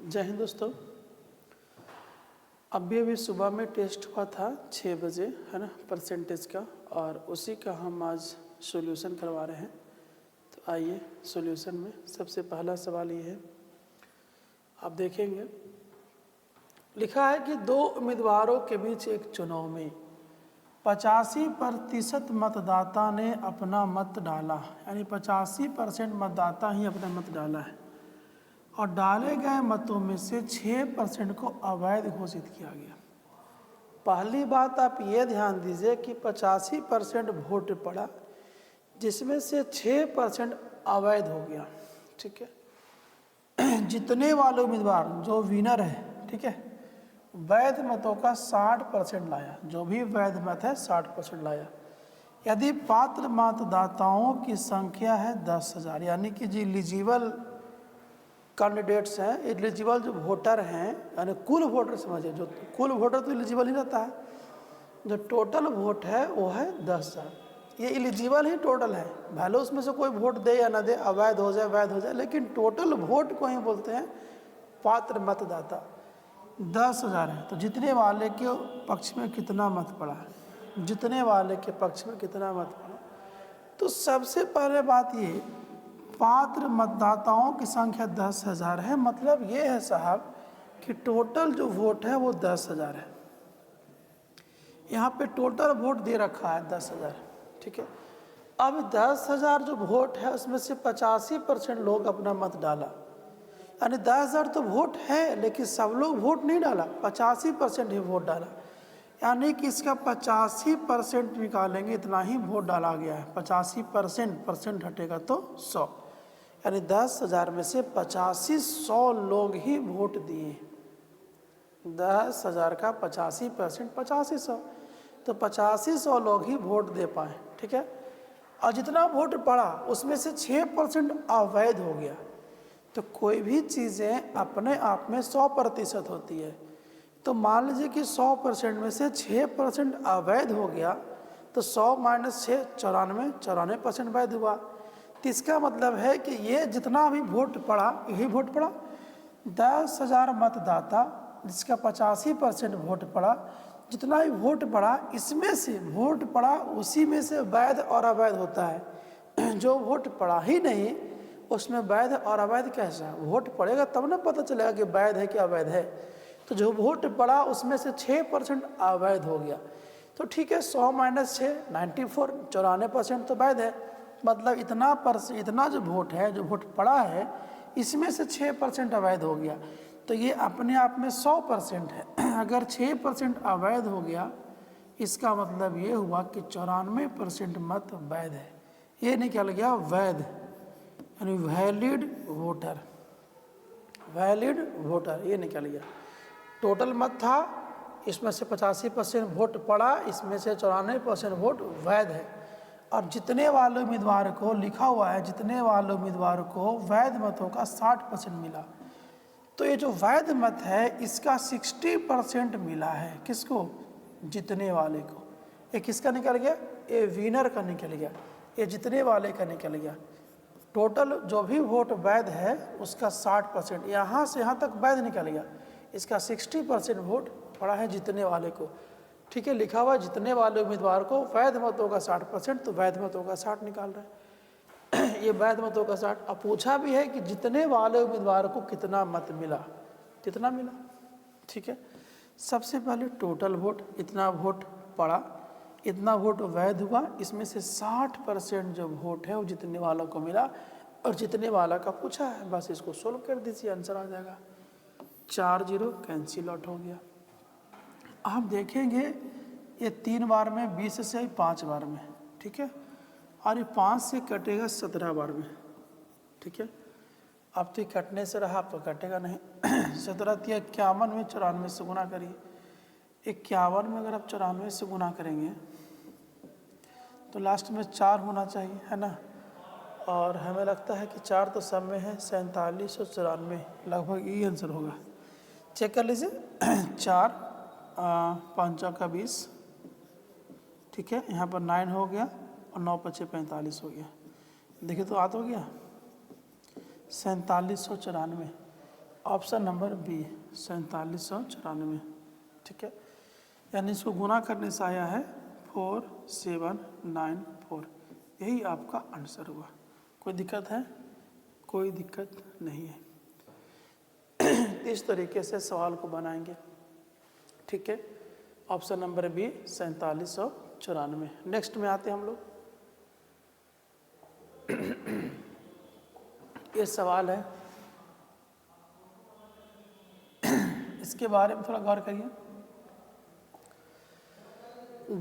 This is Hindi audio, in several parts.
जय हिंद दोस्तों। अभी सुबह में टेस्ट हुआ था 6 बजे, है ना, परसेंटेज का, और उसी का हम आज सॉल्यूशन करवा रहे हैं। तो आइए सॉल्यूशन में सबसे पहला सवाल ये है, आप देखेंगे लिखा है कि दो उम्मीदवारों के बीच एक चुनाव में 85% मतदाता ने अपना मत डाला, यानी 85% मतदाता ही अपना मत डाला है, और डाले गए मतों में से 6% को अवैध घोषित किया गया। पहली बात आप ये ध्यान दीजिए कि 85% वोट पड़ा, जिसमें से 6% अवैध हो गया। ठीक है, जितने वाले उम्मीदवार जो विनर है, ठीक है, वैध मतों का 60% लाया, जो भी वैध मत है 60% लाया। यदि पात्र मतदाताओं की संख्या है 10,000, यानी कि जो एलिजिबल कैंडिडेट्स हैं, एलिजिबल जो वोटर हैं, यानी कुल वोटर समझिए, जो कुल वोटर तो एलिजिबल ही रहता है, जो टोटल वोट है वो है 10,000। ये एलिजिबल ही टोटल है, भले उसमें से कोई वोट दे या ना दे, अवैध हो जाए वैध हो जाए, लेकिन टोटल वोट को ही बोलते हैं पात्र मतदाता। 10,000 है, तो जितने वाले के पक्ष में कितना मत पड़ा, जितने वाले के पक्ष में कितना मत पड़ा। तो सबसे पहले बात ये, पात्र मतदाताओं की संख्या 10,000 है, मतलब ये है साहब कि टोटल जो वोट है वो 10,000 है। यहाँ पे टोटल वोट दे रखा है 10,000, ठीक है। अब 10,000 जो वोट है उसमें से 85% लोग अपना मत डाला, यानी 10,000 तो वोट है, लेकिन सब लोग वोट नहीं डाला, 85% ही वोट डाला, यानी कि इसका 85% निकालेंगे, इतना ही वोट डाला गया है। 85% हटेगा तो 100, यानी 10,000 में से 100 लोग ही वोट दिए। 10,000 का 85%, 100, तो 100 लोग ही वोट दे पाए, ठीक है। और जितना वोट पड़ा उसमें से 6% अवैध हो गया। तो कोई भी चीज़ें अपने आप में 100% होती है, तो मान लीजिए कि 100% में से 6% अवैध हो गया, तो 100 - 6 94, 94% वैध हुआ। तो इसका मतलब है कि ये जितना भी वोट पड़ा, यही वोट पड़ा। 10,000 मतदाता, जिसका 85% वोट पड़ा, जितना भी वोट पड़ा, इसमें से वोट पड़ा, उसी में से वैध और अवैध होता है। जो वोट पड़ा ही नहीं उसमें वैध और अवैध कैसा? वोट पड़ेगा तब ना पता चलेगा कि वैध है कि अवैध है। तो जो वोट पड़ा उसमें से 6% अवैध हो गया। तो ठीक है, 100 - 6 94, 94% तो वैध है। मतलब इतना जो वोट है, जो वोट पड़ा है, इसमें से 6% अवैध हो गया। तो ये अपने आप में 100% है। अगर 6% अवैध हो गया, इसका मतलब ये हुआ कि 94% मत वैध है। ये निकल गया वैध, यानी वैलिड वोटर। वैलिड वोटर ये निकल गया। टोटल मत था, इसमें से 85% वोट पड़ा, इसमें से 94% वोट वैध है। और जितने वाले उम्मीदवार को लिखा हुआ है, जितने वाले उम्मीदवार को वैध मतों का 60% मिला, तो ये जो वैध मत है इसका 60% मिला है। किसको? जितने वाले को। ये किसका निकल गया? ये विनर का निकल गया, ये जितने वाले का निकल गया। टोटल जो भी वोट वैध है उसका 60%, यहाँ से यहाँ तक वैध निकल गया, इसका 60% वोट पड़ा है जितने वाले को। ठीक है, लिखा हुआ जितने वाले उम्मीदवार को वैध मतों का 60%, तो वैध मतों का 60 निकाल रहे हैं। ये वैध मतों का 60। अब पूछा भी है कि जितने वाले उम्मीदवार को कितना मत मिला, कितना मिला। ठीक है, सबसे पहले टोटल वोट, इतना वोट पड़ा, इतना वोट वैध हुआ, इसमें से 60% जो वोट है वो जितने वालों को मिला, और जितने वाला का पूछा है, बस इसको सोल्व कर दीजिए, आंसर आ जाएगा। 4 0 कैंसिल आउट हो गया। आप देखेंगे ये 3 बार में, 20 से 5 बार में, ठीक है, और ये 5 से कटेगा 17 बार में। ठीक है, अब तो कटने से रहा, अब तो कटेगा नहीं। 17 × 51 में 94 से गुना करिए। 51 में अगर आप 94 से गुना करेंगे तो लास्ट में 4 होना चाहिए, है ना। और हमें लगता है कि 4 तो सब में है, 4794 लगभग यही आंसर होगा। चेक कर लीजिए। 4 5 का 20, ठीक है, यहाँ पर 9 हो गया, और 9 × 5 45 हो गया। देखिए तो याद हो गया 4794। ऑप्शन नंबर बी 4794, ठीक है। यानी इसको गुना करने से आया है 4794, यही आपका आंसर हुआ। कोई दिक्कत है? कोई दिक्कत नहीं है। इस तरीके से सवाल को बनाएंगे, ठीक है। Option number B 4794। नेक्स्ट में आते हैं हम लोग। ये सवाल है, इसके बारे में थोड़ा गौर करिए।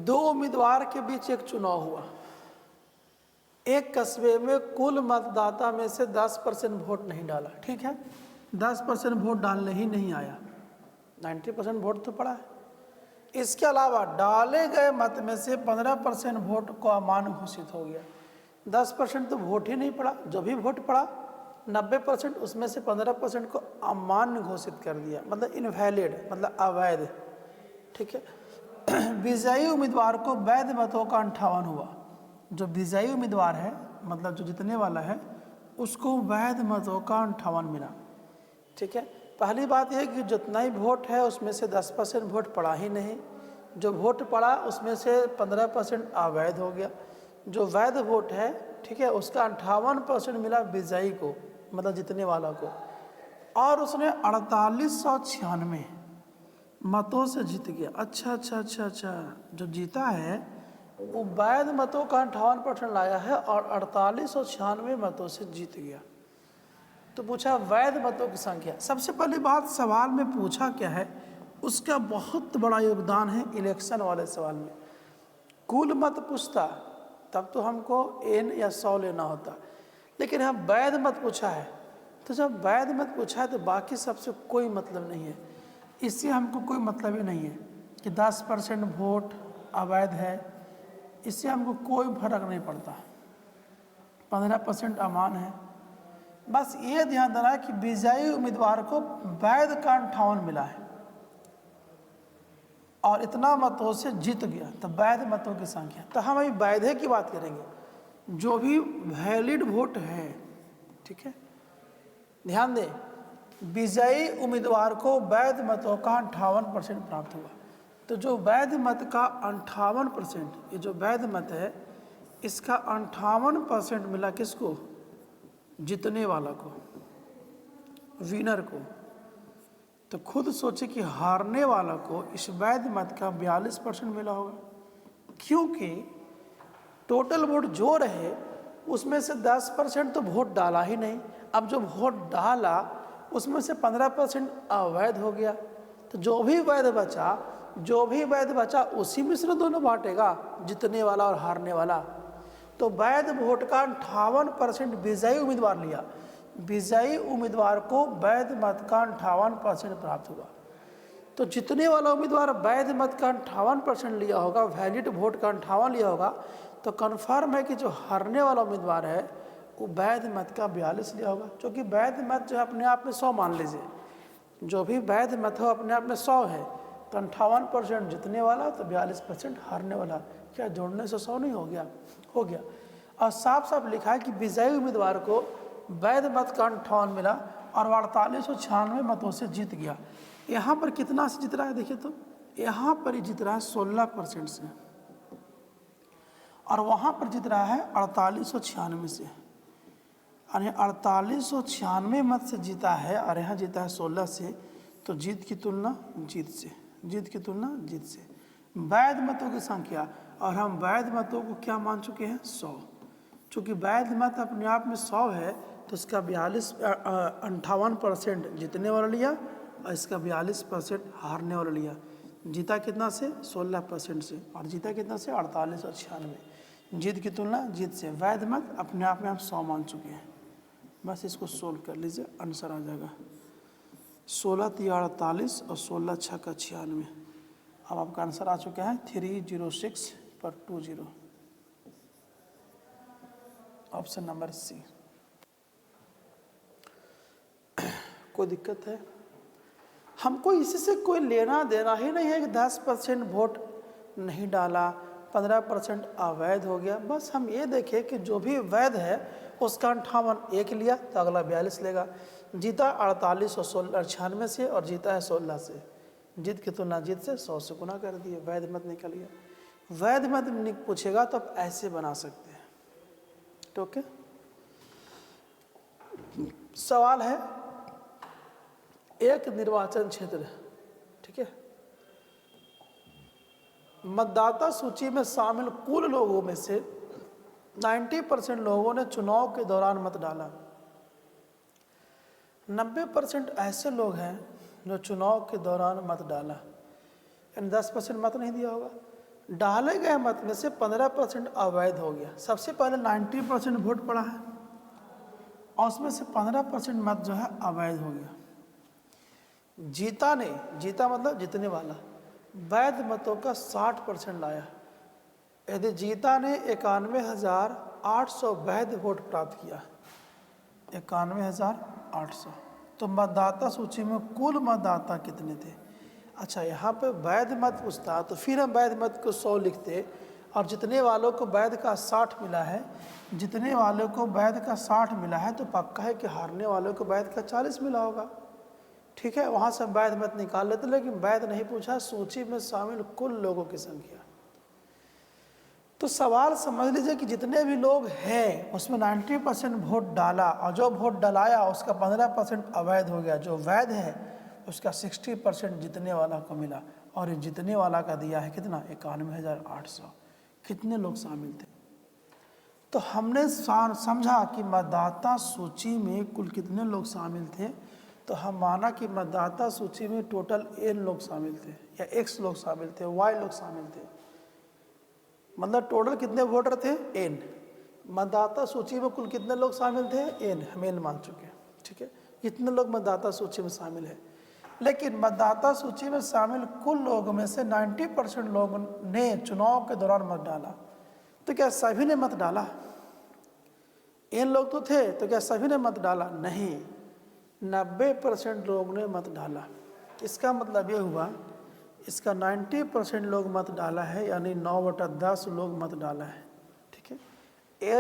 दो उम्मीदवार के बीच एक चुनाव हुआ। एक कस्बे में कुल मतदाता में से 10% वोट नहीं डाला, ठीक है। 10% वोट डालने ही नहीं आया, 90% वोट तो पड़ा है। इसके अलावा डाले गए मत में से 15% वोट को अमान्य घोषित हो गया। 10% तो वोट ही नहीं पड़ा, जो भी वोट पड़ा 90%, उसमें से 15% को अमान्य घोषित कर दिया, मतलब इनवैलिड, मतलब अवैध, ठीक है। विजयी उम्मीदवार को वैध मतों का 58 हुआ। जो विजयी उम्मीदवार है, मतलब जो जीतने वाला है, उसको वैध मतों का 58 मिला, ठीक है। पहली बात यह कि जितना ही वोट है उसमें से 10% वोट पड़ा ही नहीं। जो वोट पड़ा उसमें से 15% अवैध हो गया। जो वैध वोट है, ठीक है, उसका 58% मिला विजयी को, मतलब जीतने वाला को, और उसने 4896 मतों से जीत गया। अच्छा, जो जीता है वो वैध मतों का 58% लाया है और 4896 मतों से जीत गया। तो पूछा वैध मतों की संख्या। सबसे पहली बात, सवाल में पूछा क्या है, उसका बहुत बड़ा योगदान है इलेक्शन वाले सवाल में। कुल मत पूछता तब तो हमको एन या 100 लेना होता, लेकिन यहाँ वैध मत पूछा है, तो जब वैध मत पूछा है तो बाकी सबसे कोई मतलब नहीं है। इससे हमको कोई मतलब ही नहीं है कि 10% वोट अवैध है, इससे हमको कोई फर्क नहीं पड़ता। 15% अमान है। बस ये ध्यान देना है कि विजयी उम्मीदवार को वैध का 58 मिला है और इतना मतों से जीत गया, तो वैध मतों की संख्या। तो हम अभी वैधे की बात करेंगे, जो भी वैलिड वोट है, ठीक है। ध्यान दें, विजयी उम्मीदवार को वैध मतों का 58% प्राप्त हुआ। तो जो वैध मत का 58%, ये जो वैध मत है इसका 58% मिला किसको? जीतने वाला को, विनर को। तो खुद सोचे कि हारने वाला को इस वैध मत का 42% मिला होगा, क्योंकि टोटल वोट जो रहे उसमें से 10% तो वोट डाला ही नहीं। अब जो वोट डाला उसमें से 15% अवैध हो गया। तो जो भी वैध बचा उसी में से दोनों बांटेगा, जीतने वाला और हारने वाला। तो वैध वोट का 58% विजयी उम्मीदवार लिया। विजयी उम्मीदवार को वैध मत का 58% प्राप्त हुआ। तो जीतने वाला उम्मीदवार वैध मत का 58% लिया होगा, वैलिड वोट का 58 लिया होगा, तो कन्फर्म है कि जो हारने वाला उम्मीदवार है वो वैध मत का 42 लिया होगा। क्योंकि वैध मत जो अपने आप में 100 मान लीजिए, जो भी वैध मत हो अपने आप में 100 है, तो 58% जीतने वाला तो 42% हारने वाला। क्या जोड़ने से 100 नहीं हो गया? हो गया। और साफ साफ लिखा है कि विजयी उम्मीदवार को वैध मत का 58 मिला और 4896 मतों से जीत गया। यहाँ पर कितना से जीत रहा है देखिए, तो यहाँ पर जीत रहा है 16% से, और वहाँ पर जीत रहा है 4896 से। यानी 4896 मत से जीता है और यहाँ जीता है 16 से। तो जीत की तुलना जीत से, जीत की तुलना जीत से। वैध मतों की संख्या, और हम वैध मतों को क्या मान चुके हैं? 100। चूँकि वैध मत अपने आप में 100 है तो इसका 58% जीतने वाला लिया और इसका 42% हारने वाला लिया। जीता कितना से? 16% से, और जीता कितना से? 4896। जीत की तुलना जीत से। वैध मत अपने आप में हम 100 मान चुके हैं। बस इसको सोल्व कर लीजिए, आंसर आ जाएगा। 16 × 48 और 16 × 6 = 96। अब आपका आंसर आ चुका है 306/20। Option number C. कोई दिक्कत है? हमको इससे कोई लेना देना ही नहीं है कि 10% वोट नहीं डाला, 15% अवैध हो गया। बस हम ये देखें कि जो भी वैध है उसका 58 एक लिया तो अगला 42 लेगा, जीता 48 और 96 से और जीता है 16 से। जीत की तुलना जीत से 100 से गुना कर दिए, वैध मत निकल गया। वैध मत पूछेगा तो आप ऐसे बना सकते हैं। ओके, सवाल है एक निर्वाचन क्षेत्र, ठीक है, मतदाता सूची में शामिल कुल लोगों में से 90% लोगों ने चुनाव के दौरान मत डाला। 90% ऐसे लोग हैं जो चुनाव के दौरान मत डाला, यानी 10% मत नहीं दिया होगा। डाले गए मत में से 15% अवैध हो गया। सबसे पहले 90% वोट पड़ा है और उसमें से 15% मत जो है अवैध हो गया। जीता ने, जीता मतलब जीतने वाला, वैध मतों का 60% लाया। यदि जीता ने 91,800 वैध वोट प्राप्त किया, 91,800, तो मतदाता सूची में कुल मतदाता कितने थे? अच्छा, यहाँ पे वैध मत पूछता तो फिर हम वैध मत को 100 लिखते और जितने वालों को वैध का 60 मिला है, जितने वालों को वैध का 60 मिला है तो पक्का है कि हारने वालों को वैध का 40 मिला होगा। ठीक है, वहाँ से वैध मत निकाल लेते, लेकिन वैध नहीं पूछा, सूची में शामिल कुल लोगों की संख्या। तो सवाल समझ लीजिए कि जितने भी लोग हैं उसमें 90% वोट डाला और जो वोट डलाया उसका 15% अवैध हो गया। जो वैध है उसका 60% जीतने वाला को मिला और ये जीतने वाला का दिया है कितना? 91,800। कितने लोग शामिल थे? तो हमने समझा कि मतदाता सूची में कुल कितने लोग शामिल थे, तो हम माना कि मतदाता सूची में टोटल n लोग शामिल थे या x लोग शामिल थे, y लोग शामिल थे। मतलब टोटल कितने वोटर थे? n। मतदाता सूची में कुल कितने लोग शामिल थे? n, हम n मान चुके हैं। ठीक है, इतने लोग मतदाता सूची में शामिल है। लेकिन मतदाता सूची में शामिल कुल लोगों में से 90% लोगों ने चुनाव के दौरान मत डाला। तो क्या सभी ने मत डाला? n लोग तो थे, तो क्या सभी ने मत डाला? नहीं, 90% लोग ने मत डाला। इसका मतलब ये हुआ, इसका 90% लोग मत डाला है, यानी 9/10 लोग मत डाला है। ठीक है,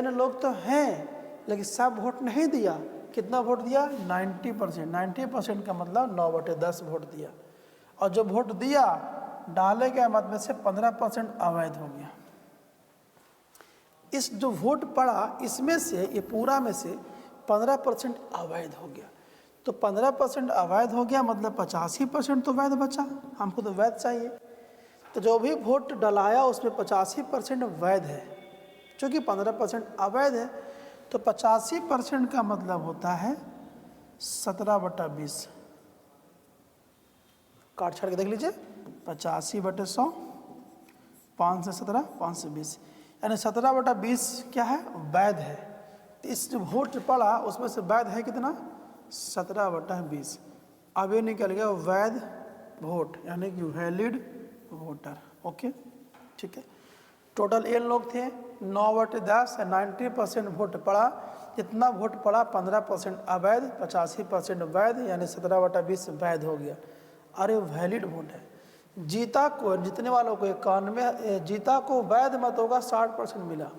n लोग तो हैं लेकिन सब वोट नहीं दिया। कितना वोट दिया? 90%। 90% का मतलब 9/10 वोट दिया। और जो वोट दिया डाले गए मत में से 15% अवैध हो गया। इस जो वोट पड़ा इसमें से, ये पूरा में से 15% अवैध हो गया। तो 15% अवैध हो गया मतलब 85% तो वैध बचा। हमको तो वैध चाहिए, तो जो भी वोट डलाया उसमें 85% वैध है। चूँकि 15% अवैध है तो 85% का मतलब होता है 17/20। काट छाड़ के देख लीजिए, 85/100, 5 से 17, 5 से 20, यानी 17/20 क्या है? वैध है। तो इस जो वोट पड़ा उसमें से वैध है कितना? 17/20। अब ये निकल गया वैध वोट, यानी कि वैलिड वोटर। ओके, ठीक है। टोटल n लोग थे, 9/10 है, 90% वोट पड़ा। जितना वोट पड़ा 15% अवैध, 85% वैध, यानी 17/20 वैध हो गया। अरे वैलिड वोट है। जीता को, जीतने वालों को 91, जीता को वैध मतों का 60% मिला।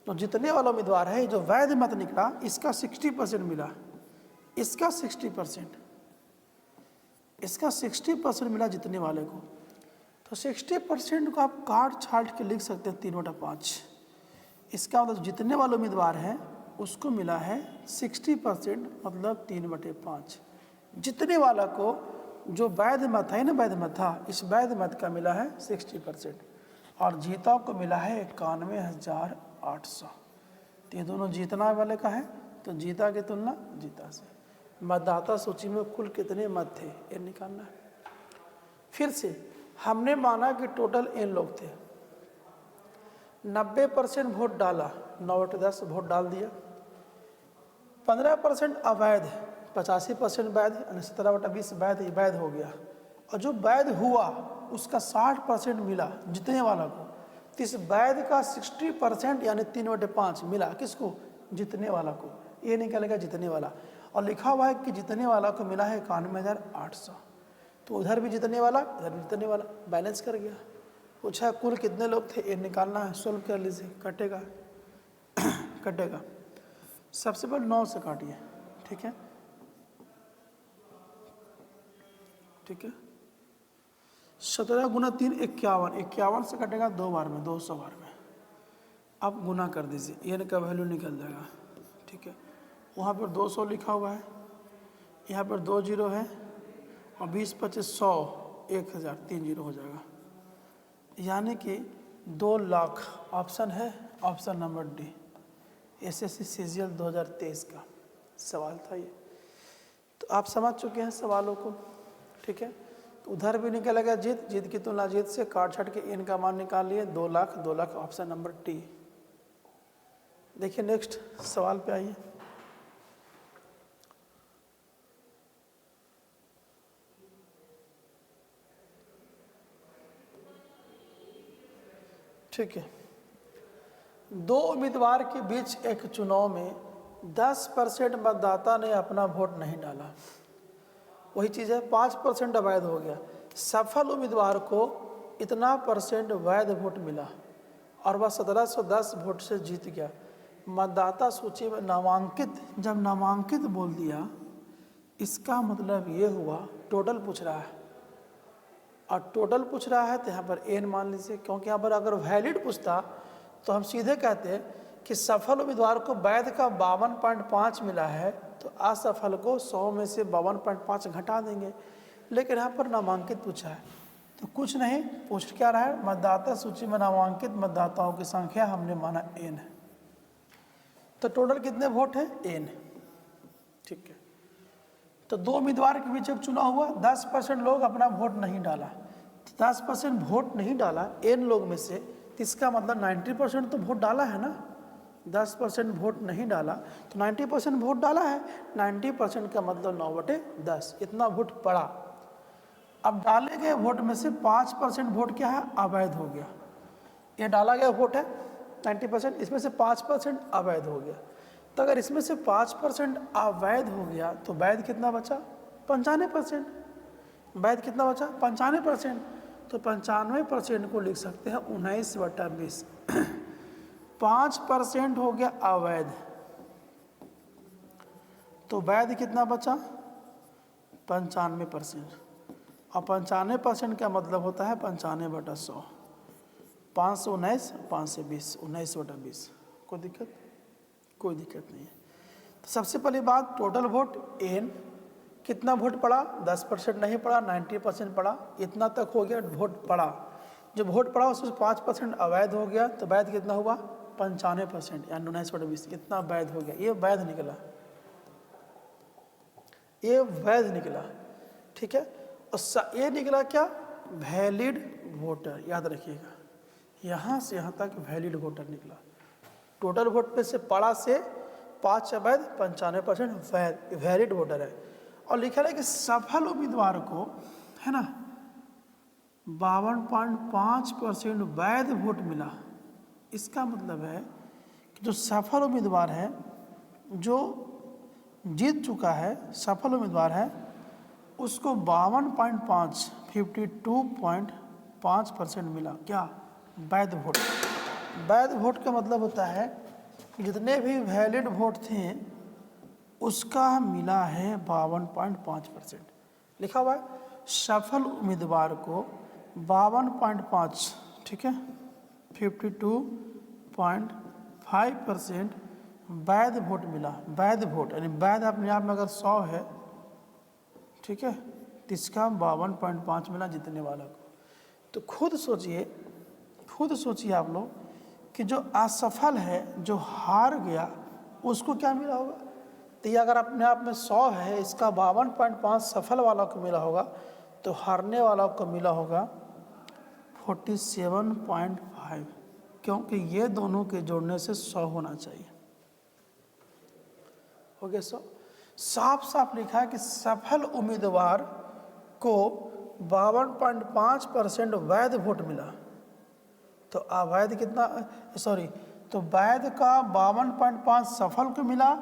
तो जितने वाला उम्मीदवार है जो वैध मत निकला इसका 60% मिला, इसका 60%, इसका 60% मिला जितने वाले को। तो 60% को आप काट छाट के लिख सकते हैं 3/5। इसका मतलब जितने वाले उम्मीदवार हैं उसको मिला है 60%, मतलब 3/5। जितने वाला को जो वैध मत है ना, वैध मत था, इस वैध मत का मिला है 60%। और जीता को मिला है 91,800। तो ये दोनों जीतना वाले का है, तो जीता की तुलना जीता से। मतदाता सूची में कुल कितने मत थे ये निकालना है। फिर से हमने माना कि टोटल n लोग थे, 90% वोट डाला, 9/10 वोट डाल दिया। 15% अवैध, 85% वैध, यानी 17/20 वैध, वैध हो गया। और जो वैध हुआ उसका 60% मिला जितने वाला को। तो इस वैध का 60% यानी 3/5 मिला किसको? जितने वाला को। ये निकलेगा जितने वाला। और लिखा हुआ है कि जितने वाला को मिला है 91,800। तो उधर भी जितने वाला, इधर भी जितने वाला, बैलेंस कर गया। पूछा कुल कितने लोग थे, ये निकालना है, सोल्व कर लीजिए। कटेगा कटेगा। सबसे पहले 9 से काटिए, ठीक है। ठीक है। 17 गुना 3 51, 51 से कटेगा 2 बार में, 200 बार में। अब गुना कर दीजिए, एन का वैल्यू निकल जाएगा, ठीक है। वहाँ पर 200 लिखा हुआ है, यहाँ पर 2 जीरो है, और 20 25 100 1000, 3 जीरो हो जाएगा, यानी कि 2 लाख ऑप्शन है, option number D. SSC CGL 2023 का सवाल था ये। तो आप समझ चुके हैं सवालों को, ठीक है। तो उधर भी निकलेगा जीत, जीत की तुलना जीत से, काट छाट के एन का मान निकाल लिए, 2 lakh, 2 lakh option number T. देखिए नेक्स्ट सवाल पे आइए। ठीक है, 2 उम्मीदवार के बीच एक चुनाव में 10% मतदाता ने अपना वोट नहीं डाला। वही चीज़ है, 5% अवैध हो गया। सफल उम्मीदवार को इतना % वैध वोट मिला और वह 1710 वोट से जीत गया। मतदाता सूची में नामांकित, जब नामांकित बोल दिया इसका मतलब ये हुआ टोटल पूछ रहा है, और टोटल पूछ रहा है तो यहाँ पर एन मान लीजिए, क्योंकि यहाँ पर अगर वैलिड पूछता तो हम सीधे कहते हैं कि सफल उम्मीदवार को वैध का 52.5 मिला है, तो असफल को 100 में से 52.5 घटा देंगे। लेकिन यहाँ पर नामांकित पूछा है, तो कुछ नहीं पूछ क्या रहा है, मतदाता सूची में नामांकित मतदाताओं की संख्या हमने माना एन है, तो टोटल कितने वोट हैं, एन, ठीक है। तो 2 उम्मीदवार के बीच एक चुनाव हुआ, 10% लोग अपना वोट नहीं डाला, 10% वोट नहीं डाला एन लोग में से, तो इसका मतलब 90% तो वोट डाला है ना। 10% वोट नहीं डाला तो 90% वोट डाला है, 90% का मतलब 9/10, इतना वोट पड़ा। अब डाले गए वोट में से 5% वोट क्या है, अवैध हो गया। ये डाला गया वोट है 90%, इसमें से 5% अवैध हो गया। तो अगर इसमें से 5% अवैध हो गया तो वैध कितना बचा, 95%। वैध कितना बचा, 95%। तो 95% को लिख सकते हैं 19/20। 5% हो गया अवैध, तो वैध कितना बचा, 95%। और 95% का मतलब होता है 95/100, 519, 5 से 20, 19/20। कोई दिक्कत, कोई दिक्कत नहीं है। तो सबसे पहली बात, टोटल वोट एन, कितना वोट पड़ा, 10% नहीं पड़ा, 90% पड़ा, इतना तक हो गया वोट पड़ा। जो वोट पड़ा उसमें 5% अवैध हो गया, तो वैध कितना हुआ, 95%, यानी 19/20, कितना वैध हो गया, ये वैध निकला, ये वैध निकला, ठीक है। और ये निकला क्या, वैलिड वोटर, याद रखिएगा, यहाँ से यहाँ तक वैलिड वोटर निकला। टोटल वोट पे से पड़ा से 5 अवैध, 95% वैलिड वोटर है। और लिखा है कि सफल उम्मीदवार को, है ना, 52.5% वैध वोट मिला। इसका मतलब है कि जो सफल उम्मीदवार है, जो जीत चुका है, सफल उम्मीदवार है, उसको 52.5, 52.5% मिला, क्या, वैध वोट। वैध वोट का मतलब होता है कि जितने भी वैलिड वोट थे उसका मिला है 52.5%। लिखा हुआ है सफल उम्मीदवार को 52.5, ठीक है, 52.5% वैध वोट मिला। वैध वोट यानी वैध अपने आप में अगर 100 है, ठीक है, तो इसका 52.5 मिला जीतने वाला को। तो खुद सोचिए आप लोग कि जो असफल है, जो हार गया, उसको क्या मिला होगा। तो ये अगर अपने आप में 100 है, इसका 52.5 सफल वाला को मिला होगा, तो हारने वाला को मिला होगा 47.5, क्योंकि ये दोनों के जोड़ने से 100 होना चाहिए। हो गया 100। साफ साफ लिखा है कि सफल उम्मीदवार को 52.5% वैध वोट मिला, तो अवैध कितना, सॉरी, तो वैध का 52.5 सफल को मिला,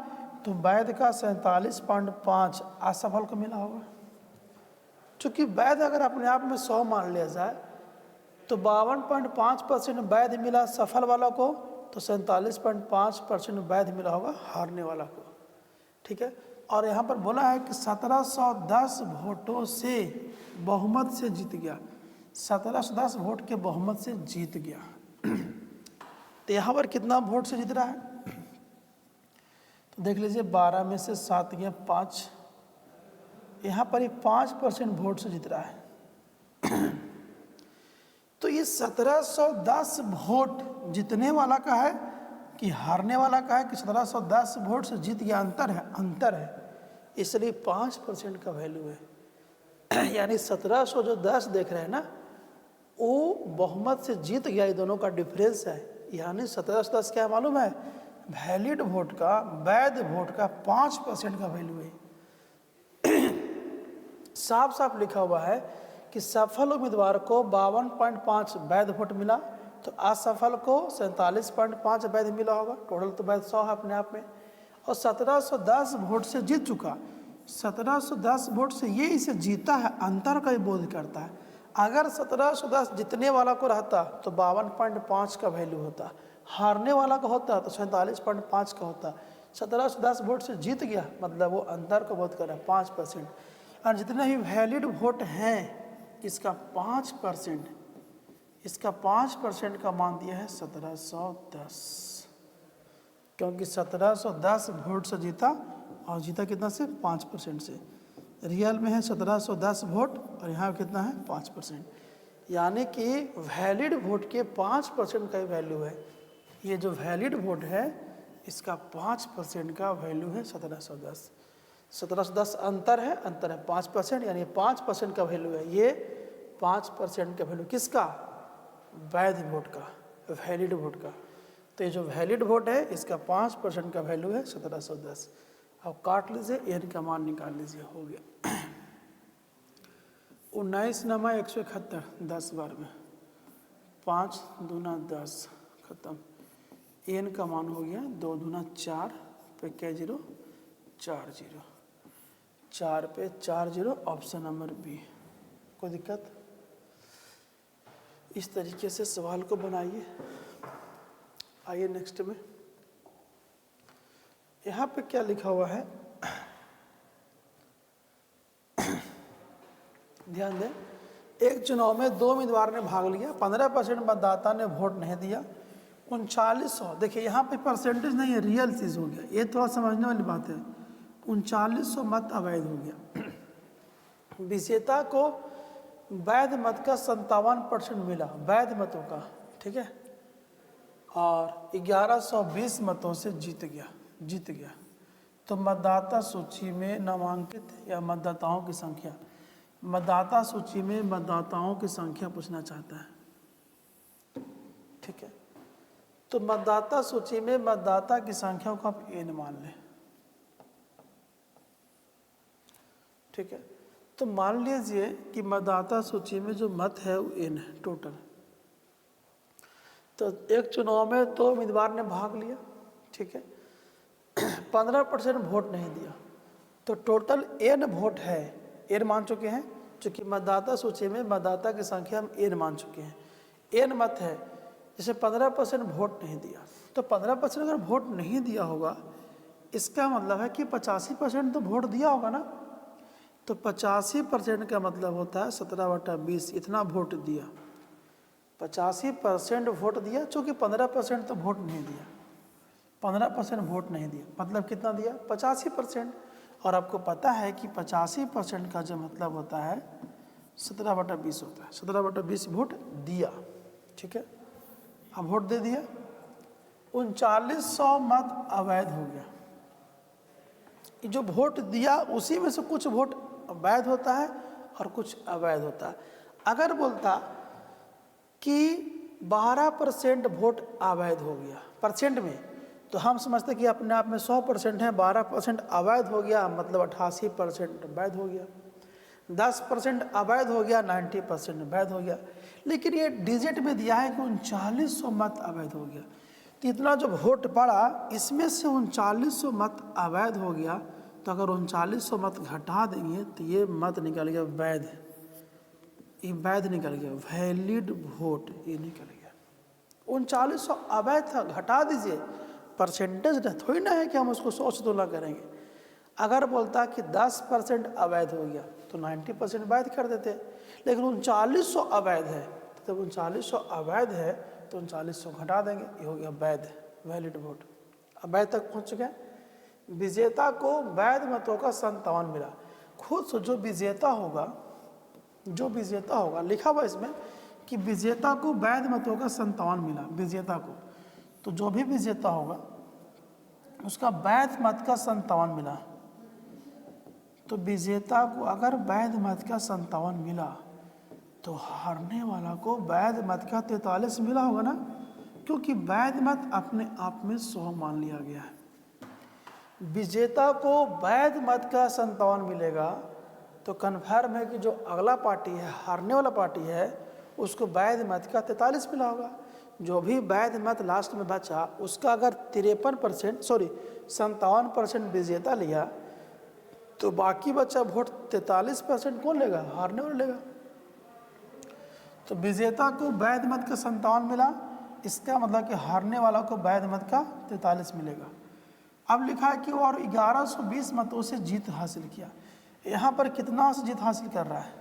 तो वैध का 47.5 असफल को मिला होगा। चूँकि वैध अगर अपने आप में 100 मान लिया जाए, तो 52.5% वैध मिला सफल वाला को, तो 47.5% वैध मिला होगा हारने वाला को, ठीक है। और यहाँ पर बोला है कि 1710 वोटों से बहुमत से जीत गया, 1710 वोट के बहुमत से जीत गया। तो यहाँ पर कितना वोट से जीत रहा है, तो देख लीजिए 12 में से 7 गया 5, यहाँ पर ही 5% वोट से जीत रहा है। तो ये 1710 वोट जीतने वाला का है कि हारने वाला का है कि 1710 वोट से जीत गया, अंतर है, इसलिए 5% का वैल्यू है। यानी 1700 जो 10 देख रहे हैं ना, वो बहुमत से जीत गया, ये दोनों का डिफरेंस है। यानी 1710 क्या मालूम है, वैलिड वोट का, वैध वोट का 5% का वैल्यू है। साफ साफ लिखा हुआ है कि सफल उम्मीदवार को 52.5 वैध वोट मिला, तो असफल को 47.5 वैध मिला होगा। टोटल तो वैध 100 है अपने आप में, और 1710 वोट से जीत चुका। 1710 वोट से ये इसे जीता है, अंतर का ही बोध करता है। अगर 1710 जीतने वाला को रहता तो 52.5 का वैल्यू होता, हारने वाला का होता तो 47.5 का होता। 1710 वोट से जीत गया, मतलब वो अंतर को बोध कर रहा है 5%। और जितने भी वैलिड वोट हैं इसका 5%, इसका 5% का मान दिया है 1710, क्योंकि 1710 वोट से जीता, और जीता कितना से, 5% से। रियल में है 1710 वोट और यहाँ कितना है 5%, यानी कि वैलिड वोट के 5% का वैल्यू है। ये जो वैलिड वोट है इसका 5% का वैल्यू है 1710। 1710 अंतर है 5%, यानी 5% का वैल्यू है। ये 5% का वैल्यू किसका, वैध वोट का, वैलिड वोट का। तो ये जो वैलिड वोट है इसका 5% का वैल्यू है 1710। अब काट लीजिए, एन का मान निकाल लीजिए, हो गया 19 नमा 171, 10 बार में 5 दूना 10, खत्म। एन का मान हो गया 2 दूना 4 पे क्या 0, 4 0, 4 पे 4 0, ऑप्शन नंबर बी। कोई दिक्कत? इस तरीके से सवाल को बनाइए। आइए नेक्स्ट में, यहाँ पे क्या लिखा हुआ है, ध्यान दें। एक चुनाव में 2 उम्मीदवार ने भाग लिया, 15% मतदाता ने वोट नहीं दिया, 3900, देखिए यहाँ पे परसेंटेज नहीं है, रियल चीज़ हो गया, ये थोड़ा समझने वाली बात है। 3900 मत अवैध हो गया। विजेता को वैध मत का 57% मिला, वैध मतों का, ठीक है, और 1120 मतों से जीत गया। तो मतदाता सूची में नामांकित या मतदाताओं की संख्या, मतदाता सूची में मतदाताओं की संख्या पूछना चाहता है, ठीक है। तो मतदाता सूची में मतदाता की संख्या को आप n मान लें, ठीक है। तो मान लीजिए कि मतदाता सूची में जो मत है वो n है टोटल। तो एक चुनाव में 2 उम्मीदवार ने भाग लिया, ठीक है, 15% वोट नहीं दिया, तो टोटल n वोट है, n मान चुके हैं, चूँकि मतदाता सूची में मतदाता की संख्या हम n मान चुके हैं, n मत है, जैसे 15% वोट नहीं दिया, तो 15% अगर वोट नहीं दिया होगा इसका मतलब है कि 85% तो वोट दिया होगा ना। तो 85% का मतलब होता है 17/20, इतना वोट दिया, 85% वोट दिया, चूँकि 15% तो वोट नहीं दिया, 15% वोट नहीं दिया, मतलब कितना दिया, 85%। और आपको पता है कि 85% का जो मतलब होता है 17/20 होता है, 17/20 वोट दिया, ठीक है। अब वोट दे दिया, 3900 मत अवैध हो गया। जो वोट दिया उसी में से कुछ वोट वैध होता है और कुछ अवैध होता है। अगर बोलता कि 12% वोट अवैध हो गया परसेंट में, तो हम समझते कि अपने आप में 100% है, 12% अवैध हो गया मतलब 88% वैध हो गया, 10% अवैध हो गया 90% वैध हो गया। लेकिन ये डिजिट में दिया है कि 3900 मत अवैध हो गया, तो इतना जो वोट पड़ा इसमें से 3900 मत अवैध हो गया। तो अगर 3900 मत घटा देंगे तो ये मत निकल गया वैध, ये वैध निकल गया, वैलिड वोट ये निकल गया। 3900 अवैध था, घटा दीजिए, परसेंटेज थोड़ी ना है कि हम उसको 100 से तुलना करेंगे। अगर बोलता कि 10% अवैध हो गया तो 90% वैध कर देते, लेकिन 3900 अवैध है, तो जब 3900 अवैध है तो 3900 घटा देंगे, ये हो गया वैध, वैलिड वोट। अवैध तक पहुंच चुके हैं। विजेता को वैध मतों का 57 मिला। खुद से जो विजेता होगा लिखा हुआ इसमें कि विजेता को वैध मतों का 57 मिला, विजेता को। तो जो भी विजेता होगा उसका वैध मत का 57 मिला। तो विजेता को अगर वैध मत का 57 मिला तो हारने वाला को वैध मत का 43 मिला होगा ना, क्योंकि वैध मत अपने आप में 100 मान लिया गया है। विजेता को वैध मत का 57 मिलेगा तो कन्फर्म है कि जो अगला पार्टी है, हारने वाला पार्टी है, उसको वैध मत का 43 मिला होगा। जो भी वैध मत लास्ट में बचा उसका अगर 57% विजेता लिया तो बाकी बचा वोट 43% कौन लेगा? हारने वाला लेगा। तो विजेता को वैध मत का 57 मिला, इसका मतलब कि हारने वाला को वैध मत का 43 मिलेगा। अब लिखा है कि वो और 1120 मतों से जीत हासिल किया। यहाँ पर कितना से जीत हासिल कर रहा है?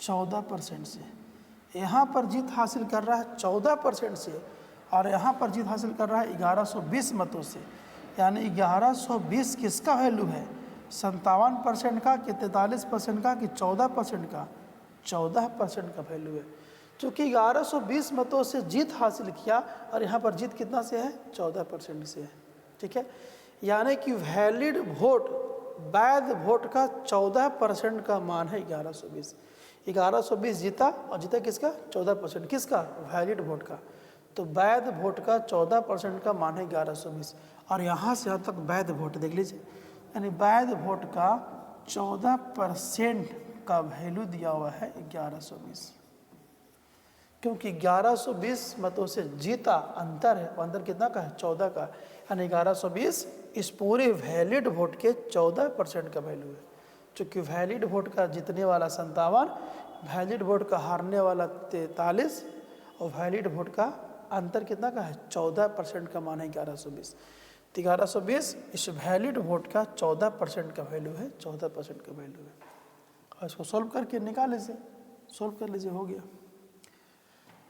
14% से। यहाँ पर जीत हासिल कर रहा है 14% से, और यहाँ पर जीत हासिल कर रहा है 1120 मतों से। यानी 1120 किसका वैल्यू है? 57% का कि 43% का कि 14% का? 14% का वैल्यू है। चूँकि 1120 मतों से जीत हासिल किया और यहाँ पर जीत कितना से है? 14% से है। ठीक है, यानी कि वैलिड वोट, वैध वोट का 14% का मान है 1120। 1120 जीता, और जीता किसका? 14%। किसका? वैलिड वोट का। तो वैध वोट का 14% का मान है 1120, और यहाँ से यहाँ तक वैध वोट देख लीजिए, यानी वैध वोट का 14% का वैल्यू दिया हुआ है 1120, क्योंकि 1120 मतों से जीता, अंतर है, अंतर कितना का है? 14 का, यानी 1120 इस पूरे वैलिड वोट के 14% का वैल्यू है। चूँकि वैलिड वोट का जीतने वाला 57, वैलिड वोट का हारने वाला 43, और वैलिड वोट का अंतर कितना का है? 14% का मान है 1120। तो 1120 इस वैलिड वोट का 14% का वैल्यू है, 14% का वैल्यू है। और इसको सोल्व करके निकाल लीजिए, सोल्व कर लीजिए, हो गया।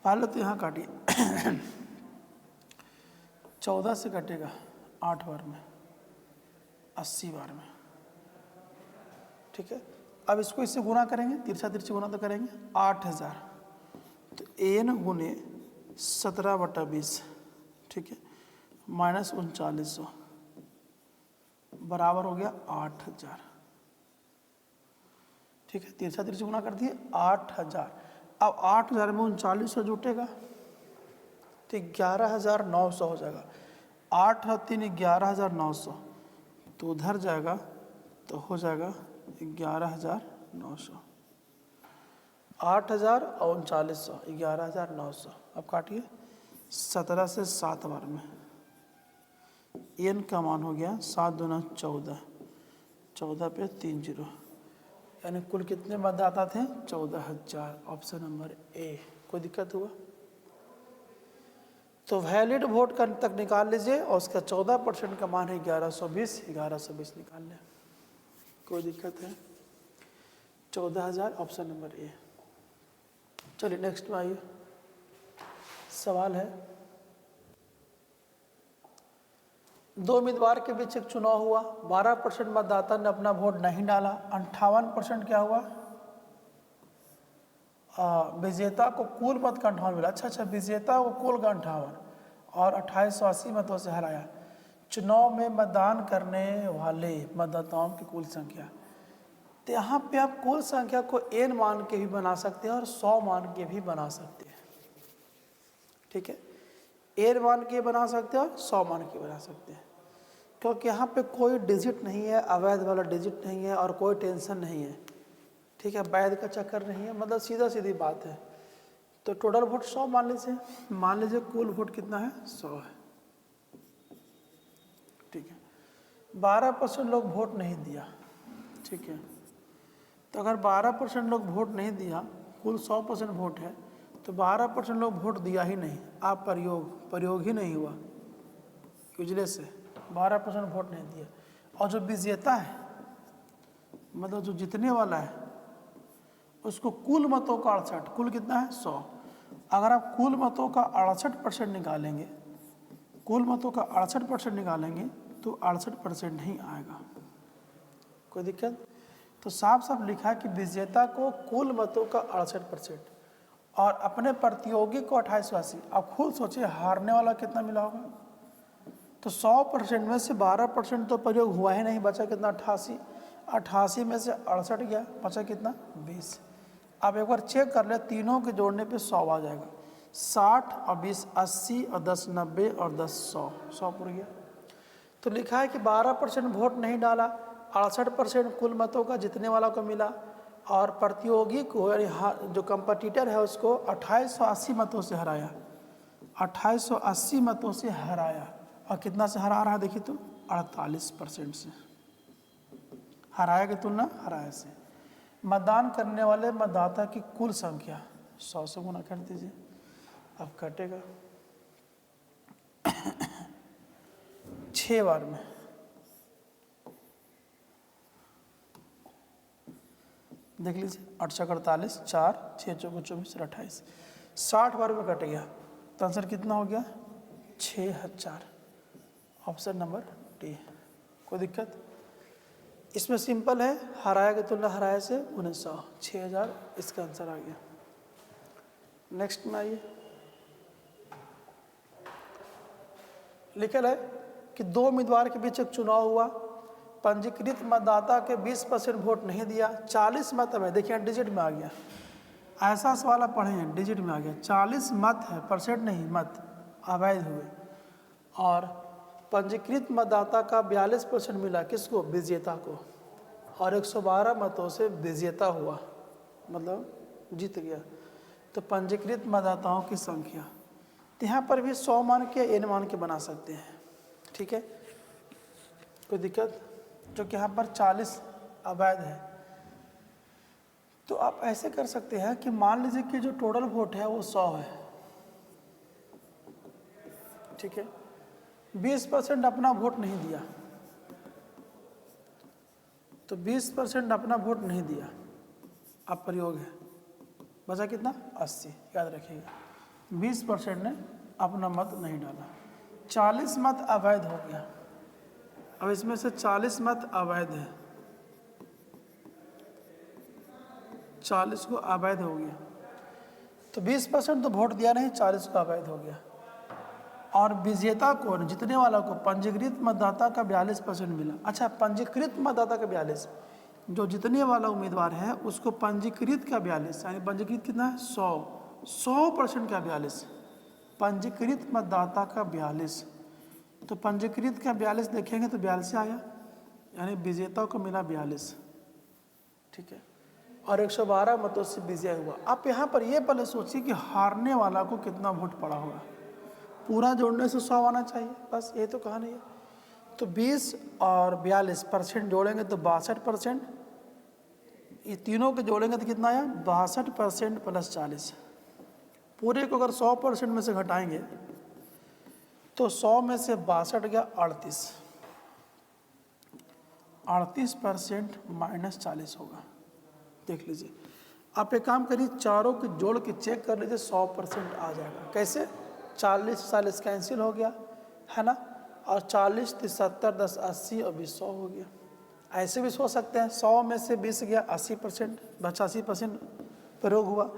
पहले तो यहाँ काटिए 14 से कटेगा 8 बार में, 80 बार में। ठीक है, अब इसको इससे गुना करेंगे, तिरछा तिरछी गुना तो करेंगे। 8000 तो n गुने 17/20, ठीक है, माइनस 3900 बराबर हो गया 8000। ठीक है, तिरछा तिरछी गुना कर दिए 8000। अब 8000 में 3900 जुटेगा तो 11900 हो जाएगा। 8 और 3 11900, तो उधर जाएगा तो हो जाएगा 11900। 8000 और 3900, 11900। अब काटिए 17 से 7 बार में, n का मान हो गया 7 दूना 14, 14 पे 3 0, यानी कुल कितने मतदाता थे? 14000। Option number A. कोई दिक्कत हुआ? तो वैलिड वोट का तक निकाल लीजिए, और उसका 14% का मान है 1120, 1120 निकाल लें। कोई दिक्कत है? 14000, ऑप्शन नंबर ए। चलिए नेक्स्ट में आइए, सवाल है, 2 उम्मीदवार के बीच एक चुनाव हुआ, 12% मतदाता ने अपना वोट नहीं डाला, 58% क्या हुआ? विजेता को कुल मत का 58 मिला। अच्छा, विजेता को कुल का 58 और 2880 मतों से हराया। चुनाव में मतदान करने वाले मतदाताओं की कुल संख्या। तो यहाँ पे आप कुल संख्या को n मान के भी बना सकते हैं और 100 मान के भी बना सकते हैं। ठीक है, n मान के बना सकते हैं और 100 मान के बना सकते हैं, क्योंकि यहाँ पे कोई डिजिट नहीं है, अवैध वाला डिजिट नहीं है और कोई टेंशन नहीं है। ठीक है, वैध का चक्कर नहीं है, मतलब सीधा सीधी बात है। तो टोटल वोट 100 मान लीजिए, मान लीजिए कुल वोट कितना है? 100 है। ठीक है, 12% लोग वोट नहीं दिया। ठीक है, तो अगर 12% लोग वोट नहीं दिया, कुल 100% वोट है, तो 12% लोग वोट दिया ही नहीं। आप प्रयोग ही नहीं हुआ, उजले से 12% वोट नहीं दिया। और जो विजेता है मतलब जो जीतने वाला है उसको कुल मतों का 68, कुल कितना है 100। अगर आप कुल मतों का 68% निकालेंगे, कुल मतों का 68% निकालेंगे तो 68% ही आएगा। कोई दिक्कत? तो साफ साफ लिखा है कि विजेता को कुल मतों का 68% और अपने प्रतियोगी को 2880। आप खुद सोचिए हारने वाला कितना मिला होगा। तो 100% में से 12% तो प्रयोग हुआ ही नहीं, बचा कितना 88। 88 में से 68 गया, बचा कितना 20। आप एक बार चेक कर ले, तीनों के जोड़ने पे 100 आ जाएगा। 60 और 20 80 और 10 90 और 10 100, 100 पूरा गया। तो लिखा है कि 12% वोट नहीं डाला, 68% कुल मतों का जीतने वाला को मिला और प्रतियोगी को यानी जो कंपटीटर है उसको 2880 मतों से हराया, 2880 मतों से हराया। और कितना से हरा रहा है देखिए तो 48% से। हराया की तुलना हराया से। मतदान करने वाले मतदाता की कुल संख्या 100 से गुना कर दीजिए, अब कटेगा 6 बार में। देख लीजिए 8 × 48, 4 6 × 24 28, 60 बार में कट गया। तो आंसर कितना हो गया 6000। Option number D. कोई दिक्कत? इसमें सिंपल है, हराया की तुलना हराया से 1900, 6000 इसका आंसर आ गया। नेक्स्ट में आइए, लिखल है कि दो उम्मीदवार के बीच एक चुनाव हुआ, पंजीकृत मतदाता के 20% वोट नहीं दिया, 40 मत में, देखिए डिजिट में आ गया। ऐसा सवाल आप पढ़े हैं, डिजिट में आ गया। 40 मत है, परसेंट नहीं, मत अवैध हुए और पंजीकृत मतदाता का 42% मिला, किसको? विजेता को। और 112 मतों से विजेता हुआ, मतलब जीत गया। तो पंजीकृत मतदाताओं की संख्या, तो यहाँ पर भी 100 मान के n मान के बना सकते हैं, ठीक है, कोई दिक्कत? जो कि यहाँ पर 40 अवैध है। तो आप ऐसे कर सकते हैं कि मान लीजिए कि जो टोटल वोट है वो 100 है, ठीक है, 20% अपना वोट नहीं दिया, तो 20% अपना वोट नहीं दिया, अब प्रयोग है, बचा कितना 80, याद रखिएगा। 20% ने अपना मत नहीं डाला, 40 मत अवैध हो गया। अब इसमें से 40 मत अवैध है, 40 को अवैध हो गया, तो 20% तो वोट दिया नहीं, 40 को अवैध हो गया। और विजेता को, जीतने वाला को, पंजीकृत मतदाता का 42% मिला। अच्छा, पंजीकृत मतदाता का 42, जो जीतने वाला उम्मीदवार है उसको पंजीकृत का 42, यानी पंजीकृत कितना है 100% का 42, पंजीकृत मतदाता का 42। तो पंजीकृत का 42 देखेंगे तो 42 आया, यानी विजेता को मिला 42, ठीक है, और 112 मतों से विजय हुआ। आप यहाँ पर ये पहले सोचिए कि हारने वाला को कितना वोट पड़ा होगा। पूरा जोड़ने से 100 आना चाहिए, बस ये तो कहा नहीं है। तो 20 और 42% जोड़ेंगे तो 62%, ये तीनों के जोड़ेंगे तो कितना आया 62% प्लस 40। पूरे को अगर 100% में से घटाएंगे तो 100 में से 62 गया 38, 38% माइनस 40 होगा। देख लीजिए, आप एक काम करिए, चारों के जोड़ के चेक कर लीजिए, 100% आ जाएगा। कैसे? 40 कैंसिल हो गया है ना, और 40 30 70 10 80 और 20 100 हो गया। ऐसे भी सोच सकते हैं, 100 में से 20 गया 80%, बचा 80% प्रयोग हुआ,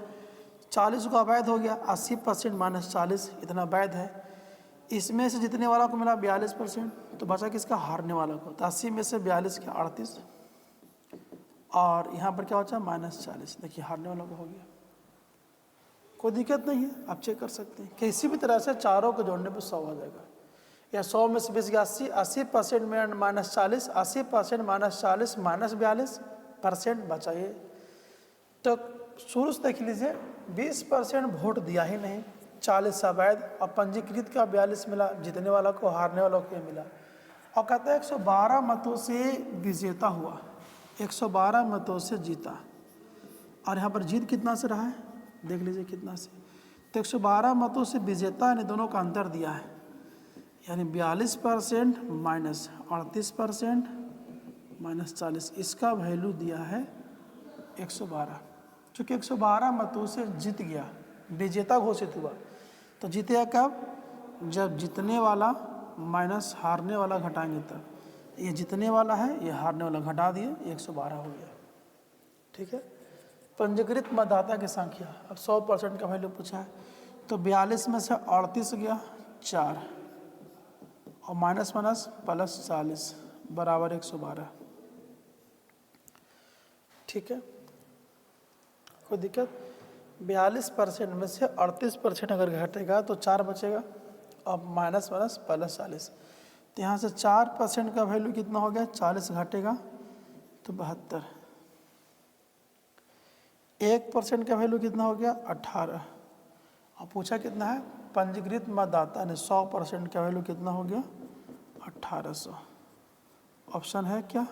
40 को अवैध हो गया, 80% माइनस 40 इतना वैध है। इसमें से जीतने वाला को मिला 42%, तो बचा किसका? हारने वाला को। तो 80 में से 42 के 38, और यहाँ पर क्या बचा माइनस 40, देखिए हारने वाला को हो गया। कोई दिक्कत नहीं है, आप चेक कर सकते हैं। किसी भी तरह से चारों को जोड़ने पर 100 आ जाएगा, या 100 में से 20 गया 80, 80% में माइनस 40, 80% माइनस 40 माइनस 42% बचाइए। तो शुरू से देख लीजिए, 20% वोट दिया ही नहीं, 40 अवैध, और पंजीकृत का 42 मिला, जीतने वाला को, हारने वाला को मिला। और कहते हैं 112 मतों से विजेता हुआ, 112 मतों से जीता। और यहाँ पर जीत कितना से रहा है, देख लीजिए कितना से। तो 112 मतों से विजेता ने दोनों का अंतर दिया है, यानी 42% माइनस 38% -40, इसका वैल्यू दिया है 112। चूँकि 112 मतों से जीत गया, विजेता घोषित हुआ, तो जीतेगा कब? जब जीतने वाला माइनस हारने वाला घटाएंगे तब। ये जीतने वाला है, ये हारने वाला घटा दिए, 112 हो गया। ठीक है। पंजीकृत मतदाता की संख्या, अब 100% का वैल्यू पूछा है, तो 42 में से 38 गया 4 और माइनस प्लस 40 बराबर 112। ठीक है, कोई दिक्कत? 42% में से 38% अगर घटेगा तो 4 बचेगा और माइनस प्लस 40, तो यहाँ से 4% का वैल्यू कितना हो गया? 40 घटेगा तो 72। 1% का वैल्यू कितना हो गया? 18। और पूछा कितना है? पंजीकृत मतदाता ने 100% का वैल्यू कितना हो गया? 1800। ऑप्शन है क्या?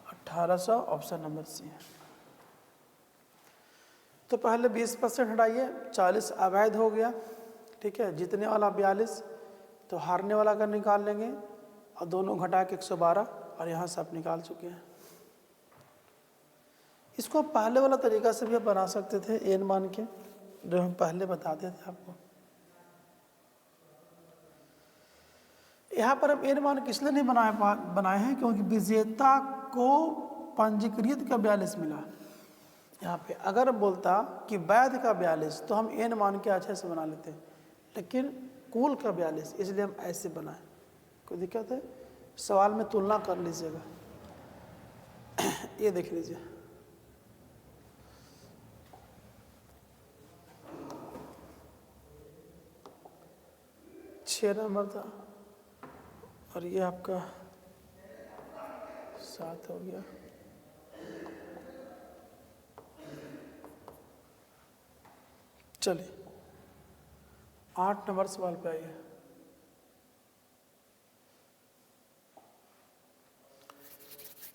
1800, ऑप्शन नंबर सी है। तो पहले 20% हटाइए, 40 अवैध हो गया। ठीक है, जीतने वाला 42, तो हारने वाला का निकाल लेंगे और दोनों घटा के 112, और यहाँ से आप निकाल चुके हैं। इसको पहले वाला तरीका से भी आप बना सकते थे, एन मान के, जो हम पहले बताते थे आपको। यहाँ पर हम एन मान किस लिए नहीं बनाए हैं? क्योंकि विजेता को पंजीकृत का 42 मिला। यहाँ पे अगर बोलता कि वैध का 42 तो हम एन मान के अच्छे से बना लेते, लेकिन कुल का 42, इसलिए हम ऐसे बनाए। कोई दिक्कत है? सवाल में तुलना कर लीजिएगा। ये देख लीजिए, छः नंबर था और ये आपका 7 हो गया। चलिए 8 नंबर सवाल पे आइए।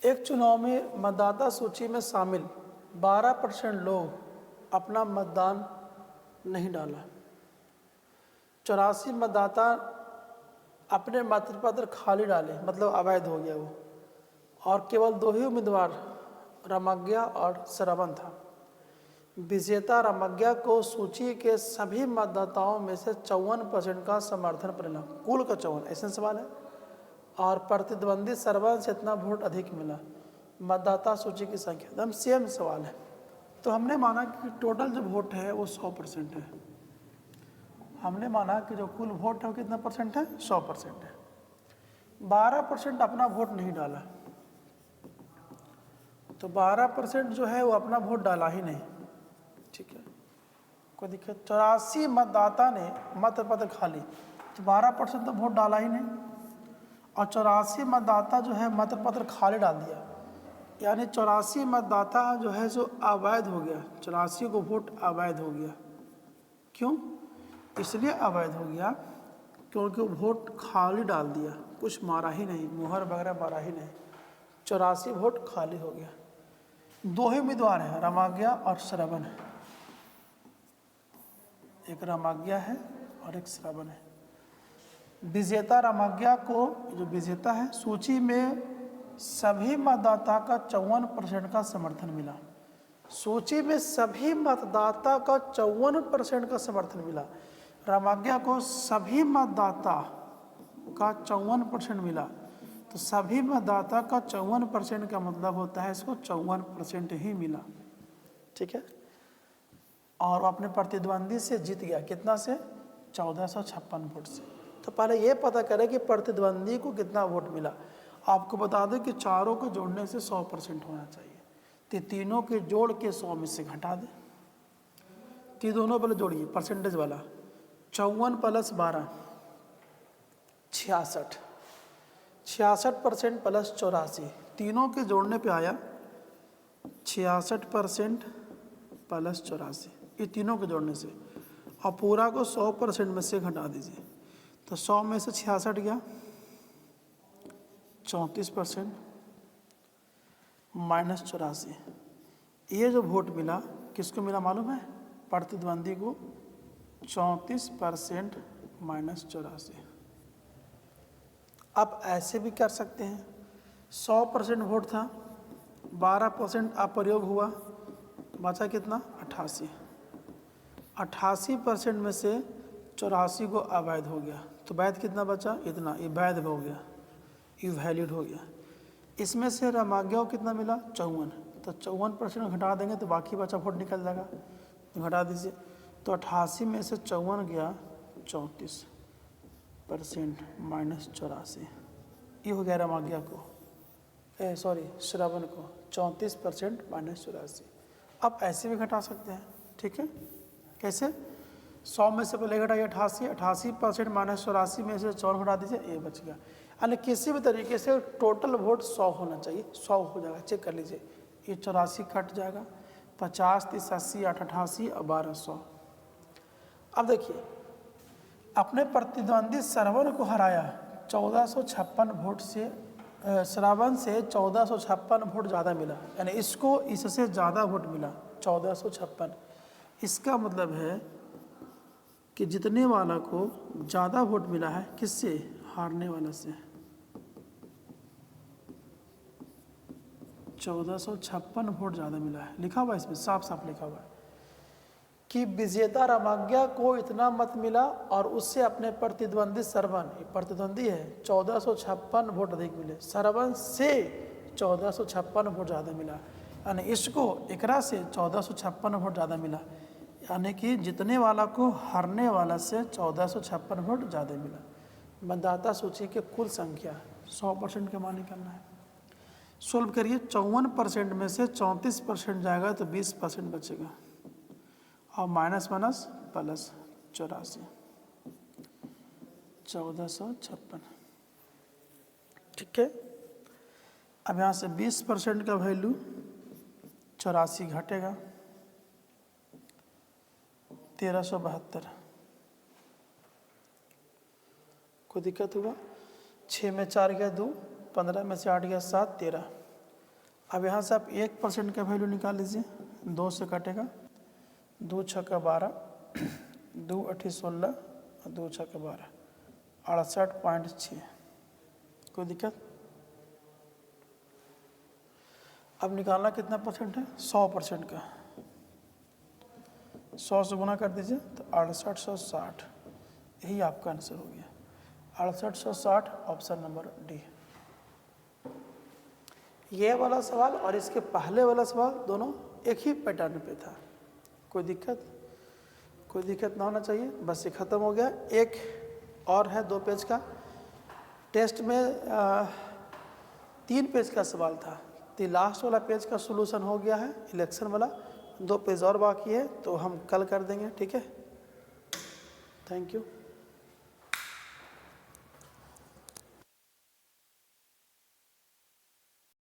एक चुनाव में मतदाता सूची में शामिल 12% लोग अपना मतदान नहीं डाला। 84 मतदाता अपने मतपत्र खाली डाले, मतलब अवैध हो गया वो, और केवल 2 ही उम्मीदवार रामज्ञा और श्रवण था। विजेता रामज्ञा को सूची के सभी मतदाताओं में से 54% का समर्थन मिला, कुल का 54, ऐसा सवाल है। और प्रतिद्वंदी श्रवण से इतना वोट अधिक मिला। मतदाता सूची की संख्या एकदम सेम सवाल है। तो हमने माना कि टोटल जो वोट है वो 100% है। हमने माना कि जो कुल वोट है वो कितना परसेंट है? 100% है। 12% अपना वोट नहीं डाला, तो 12% जो है वो अपना वोट डाला ही नहीं। ठीक है, कोई दिक्कत? 84 मतदाता ने मतपत्र खाली, तो 12% तो वोट डाला ही नहीं, और 84 मतदाता जो है मतपत्र खाली डाल दिया, यानी 84 मतदाता जो है सो अवैध हो गया। 84 को वोट अवैध हो गया। क्यों? इसलिए अवैध हो गया क्योंकि वो वोट खाली डाल दिया, कुछ मारा ही नहीं, मुहर वगैरह मारा ही नहीं, 84 वोट खाली हो गया। 2 ही उम्मीदवार हैं, रामज्ञा और श्रवण है। एक रामज्ञा है और एक श्रवण है। विजेता रामज्ञा को, जो विजेता है, सूची में सभी मतदाता का 54% का समर्थन मिला। सूची में सभी मतदाता का 54% का समर्थन मिला। रामज्ञा को सभी मतदाता का 54% मिला, तो सभी मतदाता का 54% का मतलब होता है इसको 54% ही मिला। ठीक है, और अपने प्रतिद्वंदी से जीत गया, कितना से? 1456 वोट से। तो पहले ये पता करें कि प्रतिद्वंदी को कितना वोट मिला। आपको बता दें कि चारों को जोड़ने से 100% होना चाहिए, तो तीनों के जोड़ के 100 में से घटा दें। तो दोनों पहले जोड़िए, परसेंटेज वाला, 54 + 12 66, 66% + 84, तीनों के जोड़ने पे आया 66% + 84, ये तीनों के जोड़ने से, और पूरा को 100% में से घटा दीजिए, तो 100 में से 66 गया, 34% - 84। ये जो वोट मिला किसको मिला मालूम है? प्रतिद्वंदी को। 34% - 84। आप ऐसे भी कर सकते हैं, 100% वोट था, 12% अप्रयोग हुआ, बचा कितना 88। 88% में से 84 को अवैध हो गया, तो वैध कितना बचा, इतना, ये वैध हो गया, ये वैलिड हो गया। इसमें से रमाज्ञा को कितना मिला, 54, तो 54% घटा देंगे तो बाकी बचा वोट निकल जाएगा, तो घटा दीजिए। तो 88 में से 54 गया 34% माइनस 84, ये हो गया रमाज्ञा को, सॉरी श्रवण को 34% माइनस 84। अब ऐसे भी घटा सकते हैं, ठीक है। कैसे, 100 में से पहले घटाइए 88, 88% माइनस 84 में से 54 घटा दीजिए, ये बच गया। यानी किसी भी तरीके से टोटल वोट 100 होना चाहिए, 100 हो जाएगा, चेक कर लीजिए। ये 84 कट जाएगा, 50, 30, 80, 8, 88 और 1200। अब देखिए, अपने प्रतिद्वंदी श्रवण को हराया 1456 वोट से, श्रवण से 1456 वोट ज़्यादा मिला, यानी इसको इससे ज़्यादा वोट मिला 1456। इसका मतलब है कि जीतने वाला को ज़्यादा वोट मिला है, किससे, हारने वाला से। 1456 वोट ज़्यादा मिला है, लिखा हुआ है इसमें, साफ साफ लिखा हुआ है कि विजेता रमाज्ञा को इतना मत मिला और उससे अपने प्रतिद्वंदी श्रवण, प्रतिद्वंदी है, 1456 वोट अधिक मिले, श्रवण से 1456 वोट ज़्यादा मिला, यानी इसको एकरा से 1456 वोट ज़्यादा मिला, यानी कि जीतने वाला को हारने वाला से 1456 वोट ज़्यादा मिला। मतदाता सूची के कुल संख्या 100% का मान निकालना है। सोल्व करिए, 54% में से 34% जाएगा तो 20% बचेगा, और माइनस माइनस प्लस 84, 1456, ठीक है। अब यहाँ से 20% का वैल्यू 84 घटेगा, 1372। कोई दिक्कत होगा, 6 में 4 गया 2, 15 में से 8 गया 7, 13। अब यहाँ से आप 1% का वैल्यू निकाल लीजिए, 2 से कटेगा, 2 छक्का 12, 2 अठी 16 और 2 छक्का 12, 68.6। कोई दिक्कत। अब निकालना कितना परसेंट है, 100% का, 100 से गुना कर दीजिए तो 6860, यही आपका आंसर हो गया, 6860, ऑप्शन नंबर डी। ये वाला सवाल और इसके पहले वाला सवाल दोनों एक ही पैटर्न पे था। कोई दिक्कत ना होना चाहिए, बस ये ख़त्म हो गया। एक और है 2 पेज का, टेस्ट में 3 पेज का सवाल था, तो लास्ट वाला पेज का सॉल्यूशन हो गया है, इलेक्शन वाला। 2 पेज और बाकी है, तो हम कल कर देंगे, ठीक है। Thank you.